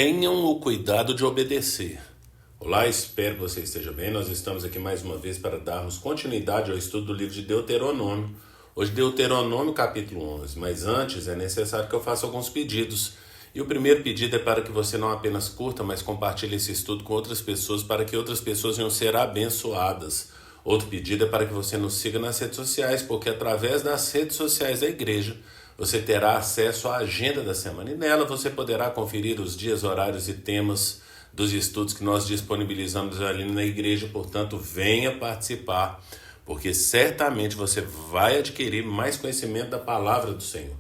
Tenham o cuidado de obedecer. Olá, espero que você esteja bem. Nós estamos aqui mais uma vez para darmos continuidade ao estudo do livro de Deuteronômio. Hoje, Deuteronômio capítulo 11. Mas antes, é necessário que eu faça alguns pedidos. E o primeiro pedido é para que você não apenas curta, mas compartilhe esse estudo com outras pessoas, para que outras pessoas venham ser abençoadas. Outro pedido é para que você nos siga nas redes sociais, porque através das redes sociais da igreja, você terá acesso à agenda da semana e nela você poderá conferir os dias, horários e temas dos estudos que nós disponibilizamos ali na igreja. Portanto, venha participar, porque certamente você vai adquirir mais conhecimento da palavra do Senhor.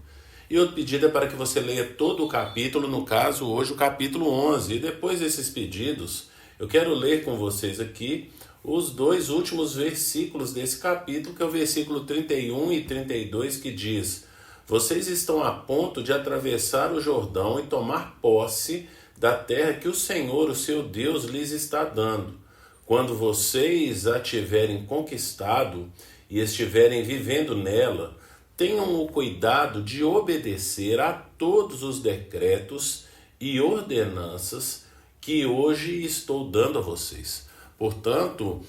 E outro pedido é para que você leia todo o capítulo, no caso hoje o capítulo 11. E depois desses pedidos, eu quero ler com vocês aqui os dois últimos versículos desse capítulo, que é o versículo 31 e 32, que diz: vocês estão a ponto de atravessar o Jordão e tomar posse da terra que o Senhor, o seu Deus, lhes está dando. Quando vocês a tiverem conquistado e estiverem vivendo nela, tenham o cuidado de obedecer a todos os decretos e ordenanças que hoje estou dando a vocês. Portanto,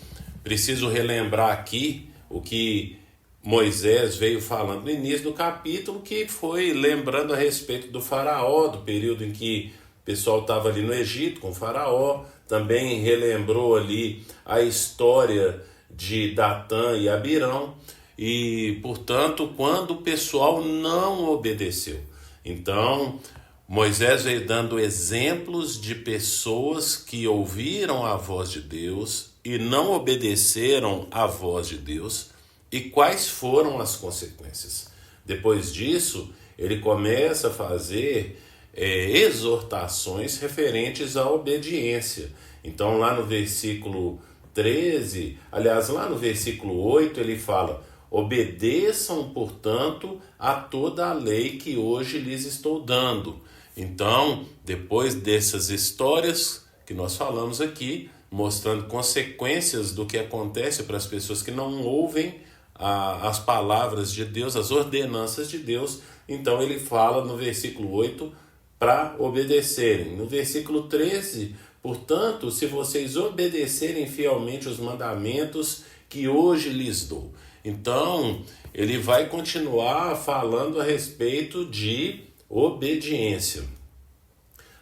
preciso relembrar aqui o que Moisés veio falando no início do capítulo, que foi lembrando a respeito do faraó, do período em que o pessoal estava ali no Egito com o faraó. Também relembrou ali a história de Datã e Abirão. E, portanto, quando o pessoal não obedeceu. Então, Moisés veio dando exemplos de pessoas que ouviram a voz de Deus e não obedeceram à voz de Deus, e quais foram as consequências. Depois disso, ele começa a fazer exortações referentes à obediência. Então, lá no versículo 13, aliás, lá no versículo 8, ele fala: obedeçam, portanto, a toda a lei que hoje lhes estou dando. Então, depois dessas histórias que nós falamos aqui, mostrando consequências do que acontece para as pessoas que não ouvem as palavras de Deus, as ordenanças de Deus, então ele fala no versículo 8 para obedecerem. No versículo 13, portanto, se vocês obedecerem fielmente os mandamentos que hoje lhes dou. Então, ele vai continuar falando a respeito de obediência.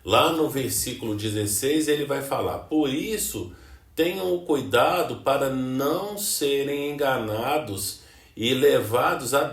Lá no versículo 16, ele vai falar: por isso, tenham o cuidado para não serem enganados e levados a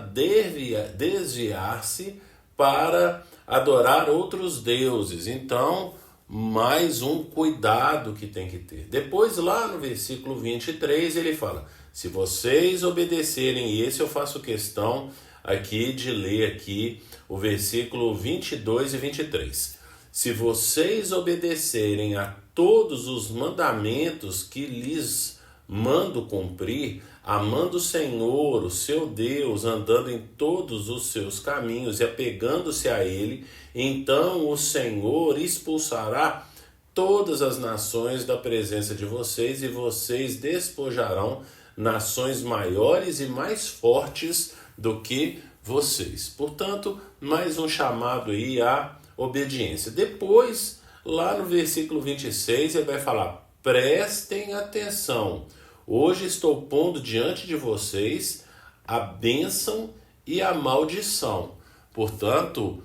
desviar-se para adorar outros deuses. Então, mais um cuidado que tem que ter. Depois, lá no versículo 23, ele fala: se vocês obedecerem, e esse eu faço questão aqui de ler aqui o versículo 22 e 23. Se vocês obedecerem a todos os mandamentos que lhes mando cumprir, amando o Senhor, o seu Deus, andando em todos os seus caminhos e apegando-se a Ele, então o Senhor expulsará todas as nações da presença de vocês, e vocês despojarão nações maiores e mais fortes do que vocês. Portanto, mais um chamado aí à obediência. Depois, lá no versículo 26, ele vai falar: prestem atenção, hoje estou pondo diante de vocês a bênção e a maldição. Portanto,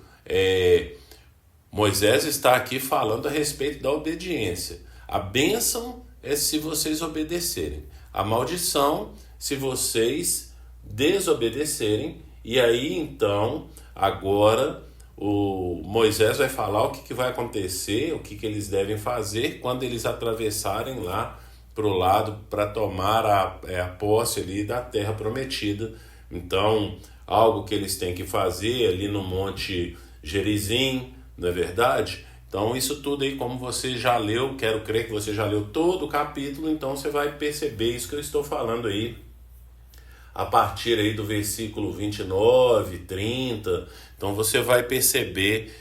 Moisés está aqui falando a respeito da obediência. A bênção é se vocês obedecerem. A maldição, se vocês desobedecerem. E aí, então, agora o Moisés vai falar o que vai acontecer, o que eles devem fazer quando eles atravessarem lá para o lado para tomar a posse ali da terra prometida. Então, algo que eles têm que fazer ali no Monte Gerizim, não é verdade? Então, isso tudo aí, como você já leu, quero crer que você já leu todo o capítulo, então você vai perceber isso que eu estou falando aí a partir aí do versículo 29, 30, então você vai perceber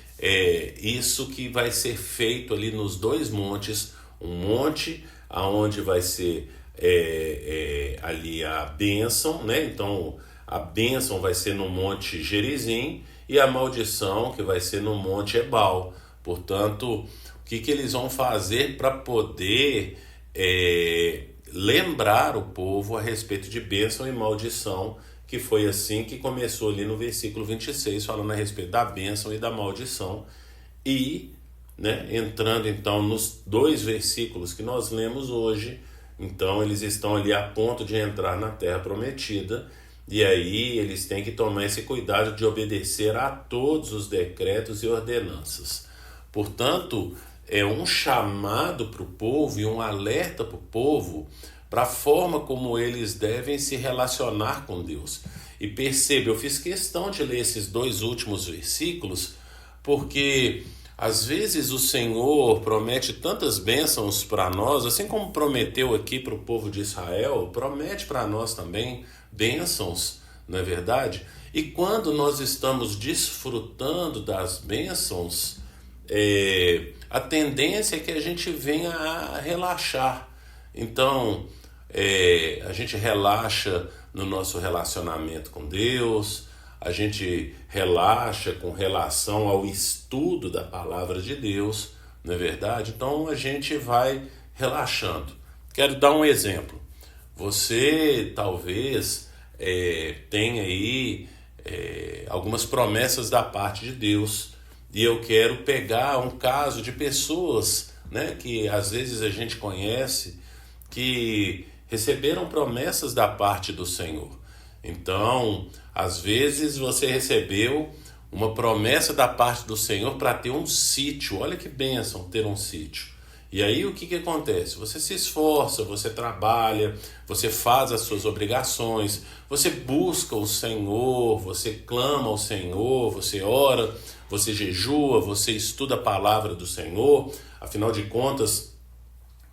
isso que vai ser feito ali nos dois montes, um monte onde vai ser ali a bênção, né? Então a bênção vai ser no monte Gerizim e a maldição que vai ser no monte Ebal. Portanto, o que eles vão fazer para poder lembrar o povo a respeito de bênção e maldição, que foi assim que começou ali no versículo 26, falando a respeito da bênção e da maldição. E, né, entrando então nos 2 versículos que nós lemos hoje, então eles estão ali a ponto de entrar na terra prometida, e aí eles têm que tomar esse cuidado de obedecer a todos os decretos e ordenanças. Portanto, é um chamado para o povo e um alerta para o povo para a forma como eles devem se relacionar com Deus. E perceba, eu fiz questão de ler esses 2 últimos versículos, porque às vezes o Senhor promete tantas bênçãos para nós, assim como prometeu aqui para o povo de Israel, promete para nós também bênçãos, não é verdade? E quando nós estamos desfrutando das bênçãos, a tendência é que a gente venha a relaxar. Então, a gente relaxa no nosso relacionamento com Deus, a gente relaxa com relação ao estudo da palavra de Deus, não é verdade? Então a gente vai relaxando. Quero dar um exemplo. Você talvez tenha aí algumas promessas da parte de Deus, e eu quero pegar um caso de pessoas, né, que às vezes a gente conhece, que receberam promessas da parte do Senhor. Então, às vezes você recebeu uma promessa da parte do Senhor para ter um sítio. Olha que bênção ter um sítio. E aí o que acontece? Você se esforça, você trabalha, você faz as suas obrigações, você busca o Senhor, você clama ao Senhor, você ora, você jejua, você estuda a palavra do Senhor. Afinal de contas,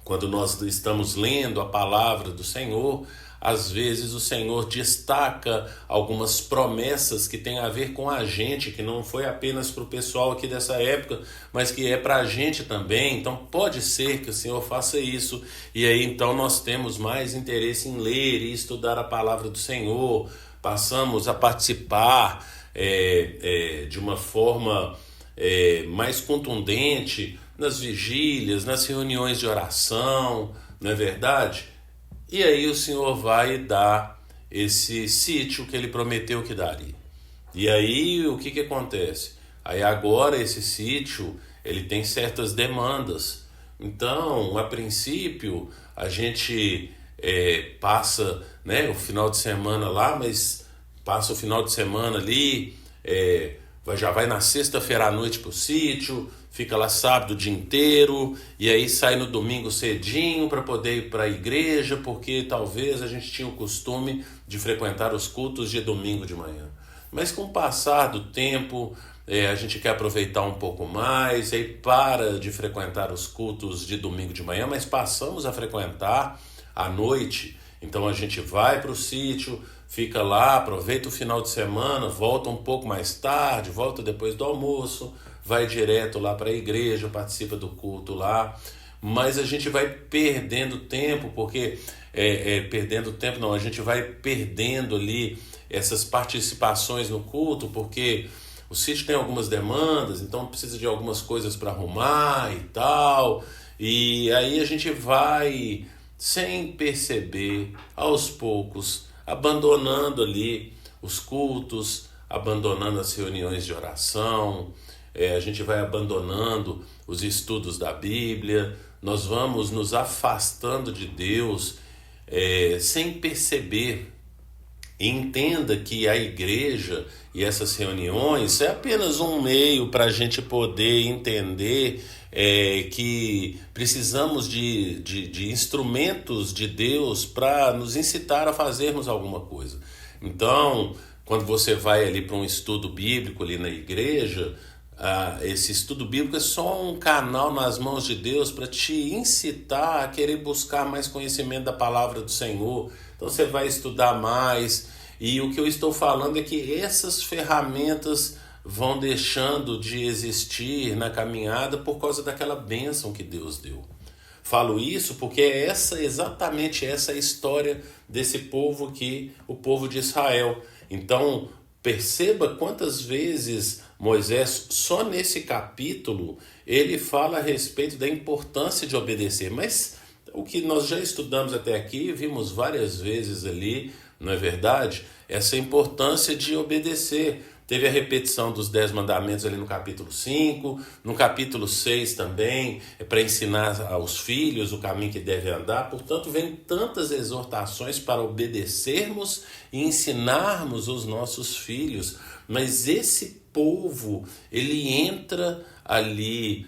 quando nós estamos lendo a palavra do Senhor, às vezes o Senhor destaca algumas promessas que tem a ver com a gente, que não foi apenas para o pessoal aqui dessa época, mas que é para a gente também. Então pode ser que o Senhor faça isso, e aí então nós temos mais interesse em ler e estudar a palavra do Senhor, passamos a participar de uma forma mais contundente nas vigílias, nas reuniões de oração, não é verdade? E aí o Senhor vai dar esse sítio que ele prometeu que daria. E aí o que acontece? Aí agora esse sítio, ele tem certas demandas. Então, a princípio, a gente passa, né, o final de semana lá, mas passa o final de semana ali, já vai na sexta-feira à noite pro sítio, fica lá sábado o dia inteiro, e aí sai no domingo cedinho para poder ir para a igreja, porque talvez a gente tinha o costume de frequentar os cultos de domingo de manhã. Mas com o passar do tempo, a gente quer aproveitar um pouco mais, aí para de frequentar os cultos de domingo de manhã, mas passamos a frequentar à noite. Então a gente vai para o sítio, fica lá, aproveita o final de semana, volta um pouco mais tarde, volta depois do almoço, vai direto lá para a igreja, participa do culto lá, mas a gente vai perdendo tempo, porque perdendo tempo não, a gente vai perdendo ali essas participações no culto, porque o sítio tem algumas demandas, então precisa de algumas coisas para arrumar e tal, e aí a gente vai, sem perceber, aos poucos, abandonando ali os cultos, abandonando as reuniões de oração, a gente vai abandonando os estudos da Bíblia, nós vamos nos afastando de Deus sem perceber. Entenda que a igreja e essas reuniões é apenas um meio para a gente poder entender que precisamos de instrumentos de Deus para nos incitar a fazermos alguma coisa. Então, quando você vai ali para um estudo bíblico ali na igreja, esse estudo bíblico é só um canal nas mãos de Deus para te incitar a querer buscar mais conhecimento da palavra do Senhor. Então você vai estudar mais, e o que eu estou falando é que essas ferramentas vão deixando de existir na caminhada por causa daquela bênção que Deus deu. Falo isso porque é exatamente essa a história desse povo aqui, o povo de Israel. Então perceba quantas vezes Moisés, só nesse capítulo, ele fala a respeito da importância de obedecer. Mas o que nós já estudamos até aqui, vimos várias vezes ali, não é verdade? Essa importância de obedecer. Teve a repetição dos 10 mandamentos ali no capítulo 5, no capítulo 6 também, para ensinar aos filhos o caminho que devem andar. Portanto, vem tantas exortações para obedecermos e ensinarmos os nossos filhos. Mas esse povo, ele entra ali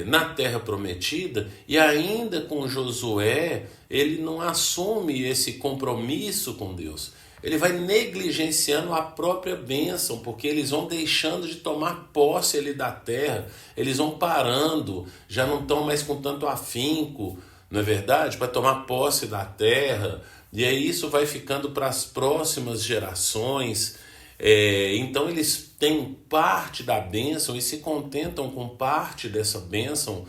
na terra prometida, e ainda com Josué, ele não assume esse compromisso com Deus. Ele vai negligenciando a própria bênção, porque eles vão deixando de tomar posse ali da terra, eles vão parando, já não estão mais com tanto afinco, não é verdade? Para tomar posse da terra, e aí isso vai ficando para as próximas gerações. Então eles têm parte da bênção e se contentam com parte dessa bênção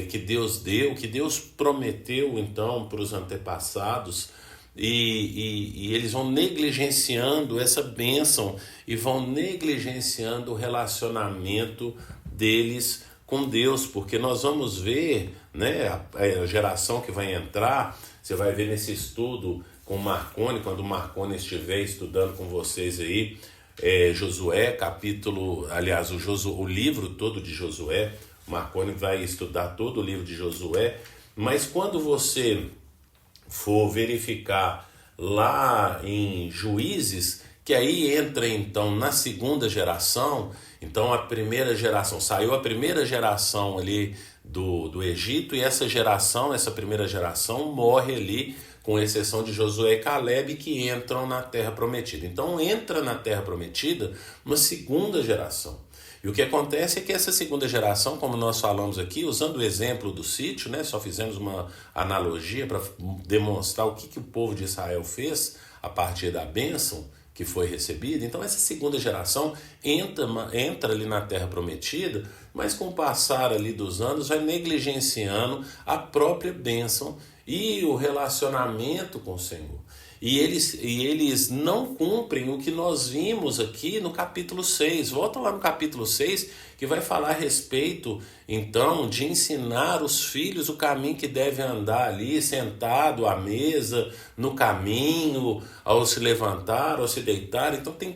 que Deus deu, que Deus prometeu então para os antepassados. E eles vão negligenciando essa bênção e vão negligenciando o relacionamento deles com Deus, porque nós vamos ver, né, a geração que vai entrar, você vai ver nesse estudo com o Marconi, quando o Marconi estiver estudando com vocês aí, Josué, o livro todo de Josué, o Marconi vai estudar todo o livro de Josué, mas quando você for verificar lá em Juízes, que aí entra então na segunda geração, então a primeira geração, saiu a primeira geração ali do Egito, e essa primeira geração morre ali, com exceção de Josué e Caleb, que entram na terra prometida. Então entra na terra prometida uma segunda geração. E o que acontece é que essa segunda geração, como nós falamos aqui, usando o exemplo do sítio, né, só fizemos uma analogia para demonstrar o que o povo de Israel fez a partir da bênção que foi recebida. Então essa segunda geração entra ali na terra prometida, mas com o passar ali dos anos vai negligenciando a própria bênção e o relacionamento com o Senhor. E eles não cumprem o que nós vimos aqui no capítulo 6. Volta lá no capítulo 6, que vai falar a respeito, então, de ensinar os filhos o caminho que devem andar ali, sentado à mesa, no caminho, ao se levantar, ao se deitar. Então tem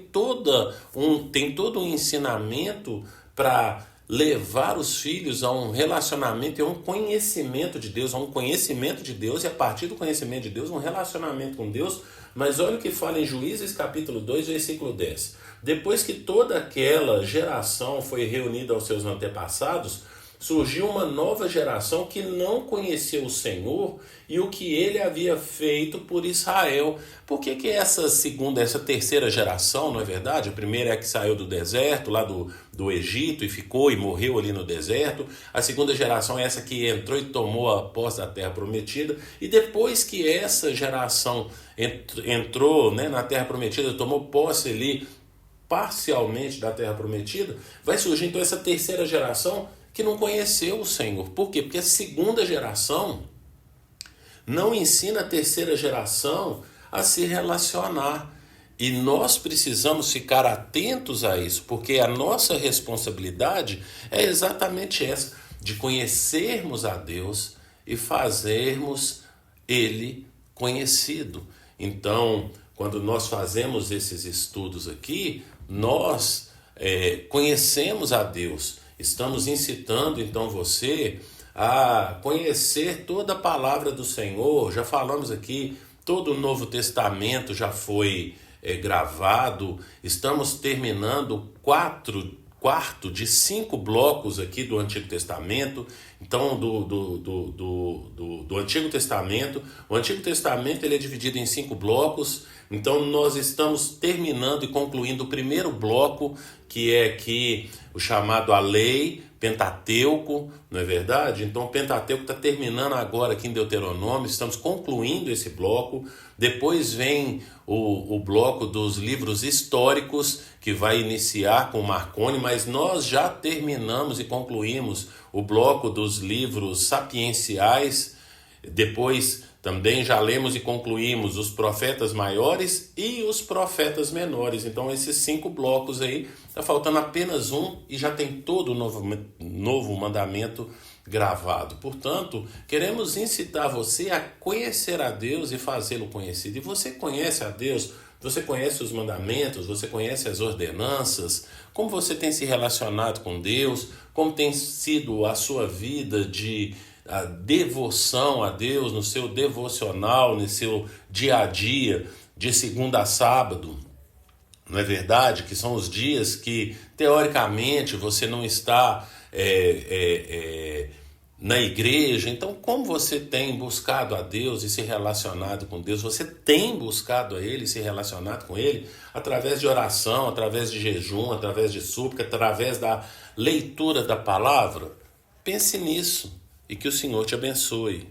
todo um ensinamento para levar os filhos a um relacionamento e a um conhecimento de Deus, e a partir do conhecimento de Deus, um relacionamento com Deus. Mas olha o que fala em Juízes capítulo 2, versículo 10. Depois que toda aquela geração foi reunida aos seus antepassados, surgiu uma nova geração que não conhecia o Senhor e o que ele havia feito por Israel. Por que essa terceira geração, não é verdade? A primeira é a que saiu do deserto, lá do Egito, e ficou e morreu ali no deserto. A segunda geração é essa que entrou e tomou a posse da terra prometida. E depois que essa geração entrou, né, na terra prometida, tomou posse ali parcialmente da terra prometida, vai surgir então essa terceira geração que não conheceu o Senhor. Por quê? Porque a segunda geração não ensina a terceira geração a se relacionar. E nós precisamos ficar atentos a isso, porque a nossa responsabilidade é exatamente essa, de conhecermos a Deus e fazermos Ele conhecido. Então, quando nós fazemos esses estudos aqui, nós conhecemos a Deus. Estamos incitando então você a conhecer toda a palavra do Senhor. Já falamos aqui, todo o Novo Testamento já foi gravado. Estamos terminando o quarto de 5 blocos aqui do Antigo Testamento. Então, do Antigo Testamento, o Antigo Testamento ele é dividido em 5 blocos. Então nós estamos terminando e concluindo o primeiro bloco, que é aqui o chamado a lei, Pentateuco, não é verdade? Então o Pentateuco está terminando agora aqui em Deuteronômio, estamos concluindo esse bloco. Depois vem o bloco dos livros históricos, que vai iniciar com Marconi, mas nós já terminamos e concluímos o bloco dos livros sapienciais, Depois também já lemos e concluímos os profetas maiores e os profetas menores. Então esses 5 blocos aí, está faltando apenas um e já tem todo o novo mandamento gravado. Portanto, queremos incitar você a conhecer a Deus e fazê-lo conhecido. E você conhece a Deus, você conhece os mandamentos, você conhece as ordenanças, como você tem se relacionado com Deus, como tem sido a sua vida de a devoção a Deus, no seu devocional, no seu dia a dia, de segunda a sábado. Não é verdade? Que são os dias que, teoricamente, você não está na igreja. Então, como você tem buscado a Deus e se relacionado com Deus? Você tem buscado a Ele e se relacionado com Ele através de oração, através de jejum, através de súplica, através da leitura da palavra? Pense nisso e que o Senhor te abençoe.